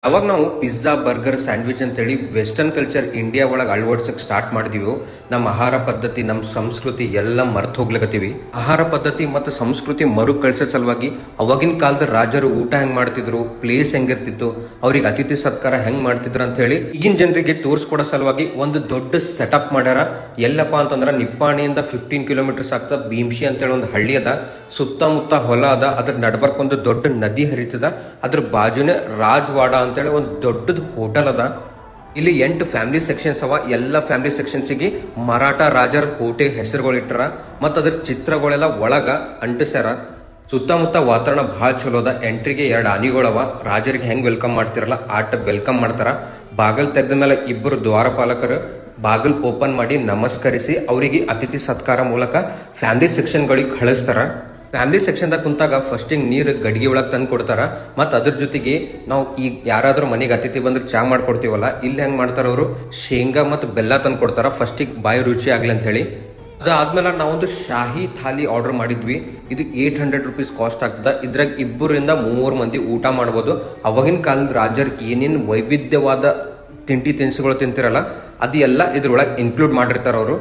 ಅವಾಗ ನಾವು pizza burger sandwich ಅಂತೇಳಿ ವೆಸ್ಟರ್ನ್ ಕಲ್ಚರ್ ಇಂಡಿಯಾ ಒಳಗೆ ಅಳವಡಿಸಕ್ಕೆ ಸ್ಟಾರ್ಟ್ ಮಾಡಿದೀವಿ. ನಮ್ಮ ಆಹಾರ ಪದ್ಧತಿ, ನಮ್ಮ ಸಂಸ್ಕೃತಿ ಎಲ್ಲ ಮರ್ತು ಹೋಗ್ಲಕತ್ತೀವಿ. ಆಹಾರ ಪದ್ಧತಿ ಮತ್ತು ಸಂಸ್ಕೃತಿ ಮರು ಕಳ್ಸೋ ಸಲುವಾಗಿ ಅವಾಗಿನ ಕಾಲದ ರಾಜರು ಊಟ ಹೆಂಗ್ ಮಾಡ್ತಿದ್ರು, ಪ್ಲೇಸ್ ಹೆಂಗಿರ್ತಿತ್ತು, ಅವ್ರಿಗೆ ಅತಿಥಿ ಸತ್ಕಾರ ಹೆಂಗ್ ಮಾಡ್ತಿದ್ರು ಅಂತ ಹೇಳಿ ಈಗಿನ ಜನರಿಗೆ ತೋರಿಸ್ಕೊಡೋ ಸಲುವಾಗಿ ಒಂದು ದೊಡ್ಡ ಸೆಟಪ್ ಮಾಡ್ಯಾರ. ಎಲ್ಲಪ್ಪ ಅಂತಂದ್ರೆ ನಿಪ್ಪಾಣಿಯಿಂದ 15 ಕಿಲೋಮೀಟರ್ಸ್ ಆಗ್ತದ ಭೀಮ್ಶಿ ಅಂತೇಳಿ ಒಂದು ಹಳ್ಳಿ ಅದ. ಸುತ್ತಮುತ್ತ ಹೊಲ ಅದ, ಅದ್ರ ನಡ್ಬರ್ಕ್ ಒಂದು ದೊಡ್ಡ ನದಿ ಹರಿತದ. ಅದ್ರ ಬಾಜುನೇ ರಾಜವಾಡ ಅಂತೇಳಿ ಒಂದು ದೊಡ್ಡದು ಹೋಟೆಲ್ ಅದ. ಇಲ್ಲಿ 8 ಫ್ಯಾಮಿಲಿ ಸೆಕ್ಷನ್ಸ್ ಅವ. ಎಲ್ಲ ಫ್ಯಾಮಿಲಿ ಸೆಕ್ಷನ್ಸಿಗೆ ಮರಾಠ ರಾಜರ ಕೋಟೆ ಹೆಸರುಗಳು ಇಟ್ಟರ ಮತ್ತು ಅದ್ರ ಚಿತ್ರಗಳೆಲ್ಲ ಒಳಗ ಅಂಟಿಸ್ಯಾರ. ಸುತ್ತಮುತ್ತ ವಾತಾವರಣ ಭಾಳ ಚಲೋ ಅದ. ಎಂಟ್ರಿಗೆ 2 ಆನಿಗಳವ. ರಾಜರಿಗೆ ಹೆಂಗ್ ವೆಲ್ಕಮ್ ಮಾಡ್ತಿರಲ್ಲ ಆಟ ವೆಲ್ಕಮ್ ಮಾಡ್ತಾರ. ಬಾಗಲ್ ತೆಗೆದ ಮೇಲೆ 2 ದ್ವಾರಪಾಲಕರು ಬಾಗಿಲ್ ಓಪನ್ ಮಾಡಿ ನಮಸ್ಕರಿಸಿ ಅವರಿಗೆ ಅತಿಥಿ ಸತ್ಕಾರ ಮೂಲಕ ಫ್ಯಾಮಿಲಿ ಸೆಕ್ಷನ್ಗಳಿಗೆ ಕಳಿಸ್ತಾರ. ಫ್ಯಾಮಿಲಿ ಸೆಕ್ಷನ್ದಾಗ ಕುಂತಾಗ ಫಸ್ಟಿಗೆ ನೀರು ಗಡಿಗೆ ಒಳಗೆ ತಂದು ಕೊಡ್ತಾರ. ಮತ್ತು ಅದ್ರ ಜೊತೆಗೆ ನಾವು ಈಗ ಯಾರಾದ್ರೂ ಮನೆಗೆ ಅತಿಥಿ ಬಂದ್ರೆ ಚಾ ಮಾಡ್ಕೊಡ್ತೀವಲ್ಲ, ಇಲ್ಲಿ ಹೆಂಗೆ ಮಾಡ್ತಾರ ಅವರು ಶೇಂಗಾ ಮತ್ತು ಬೆಲ್ಲ ತಂದು ಕೊಡ್ತಾರ ಫಸ್ಟಿಗೆ ಬಾಯಿ ರುಚಿ ಆಗ್ಲಿ ಅಂತ ಹೇಳಿ. ಅದಾದ್ಮೇಲೆ ನಾವೊಂದು ಶಾಹಿ ಥಾಲಿ ಆರ್ಡರ್ ಮಾಡಿದ್ವಿ. ಇದು 800 ರೂಪೀಸ್ ಕಾಸ್ಟ್ ಆಗ್ತದ. ಇದ್ರಾಗ 2ರಿಂದ 3 ಮಂದಿ ಊಟ ಮಾಡ್ಬೋದು. ಅವಾಗಿನ ಕಾಲದ ರಾಜರು ಏನೇನು ವೈವಿಧ್ಯವಾದ ತಿಂಡಿ ತಿನಿಸುಗಳು ತಿಂತಿರಲ್ಲ ಅದು ಎಲ್ಲ ಇದ್ರೊಳಗೆ ಇನ್ಕ್ಲೂಡ್ ಮಾಡಿರ್ತಾರ ಅವರು.